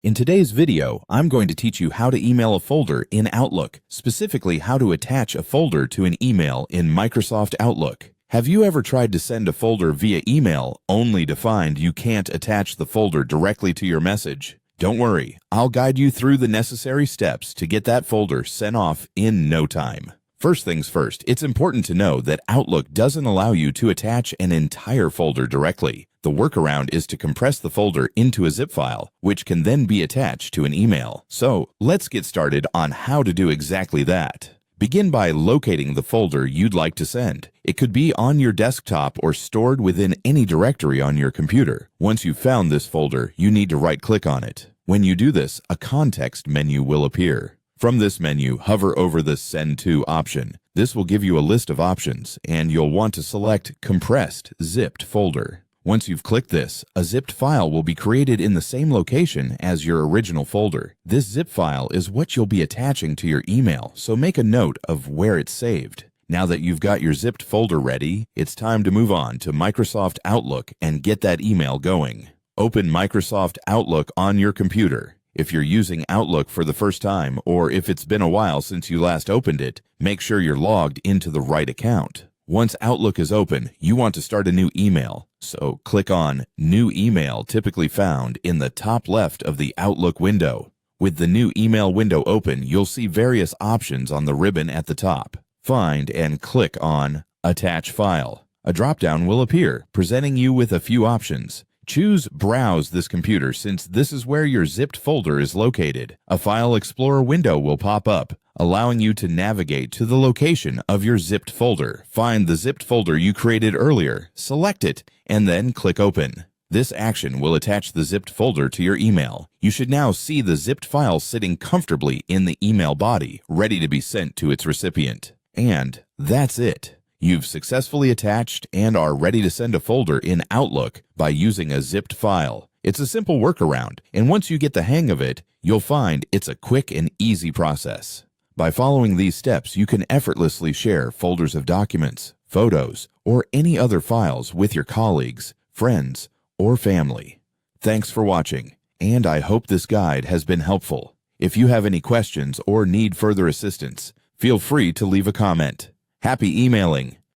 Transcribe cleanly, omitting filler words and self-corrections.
In today's video, I'm going to teach you how to email a folder in Outlook, specifically how to attach a folder to an email in Microsoft Outlook. Have you ever tried to send a folder via email only to find you can't attach the folder directly to your message? Don't worry, I'll guide you through the necessary steps to get that folder sent off in no time. First things first, it's important to know that Outlook doesn't allow you to attach an entire folder directly. The workaround is to compress the folder into a zip file, which can then be attached to an email. So let's get started on how to do exactly that. Begin by locating the folder you'd like to send. It could be on your desktop or stored within any directory on your computer. Once you've found this folder, you need to right-click on it. When you do this, a context menu will appear. From this menu, hover over the Send To option. This will give you a list of options, and you'll want to select Compressed Zipped Folder. Once you've clicked this, a zipped file will be created in the same location as your original folder. This zip file is what you'll be attaching to your email, so make a note of where it's saved. Now that you've got your zipped folder ready, it's time to move on to Microsoft Outlook and get that email going. Open Microsoft Outlook on your computer. If you're using Outlook for the first time, or if it's been a while since you last opened it, make sure you're logged into the right account. Once Outlook is open, you want to start a new email, so click on New Email, typically found in the top left of the Outlook window. With the new email window open, you'll see various options on the ribbon at the top. Find and click on Attach File. A drop-down will appear, presenting you with a few options. Choose Browse this computer since this is where your zipped folder is located. A File Explorer window will pop up, allowing you to navigate to the location of your zipped folder. Find the zipped folder you created earlier, select it, and then click Open. This action will attach the zipped folder to your email. You should now see the zipped file sitting comfortably in the email body, ready to be sent to its recipient. And that's it. You've successfully attached and are ready to send a folder in Outlook by using a zipped file. It's a simple workaround, and once you get the hang of it, you'll find it's a quick and easy process. By following these steps, you can effortlessly share folders of documents, photos, or any other files with your colleagues, friends, or family. Thanks for watching, and I hope this guide has been helpful. If you have any questions or need further assistance, feel free to leave a comment. Happy emailing!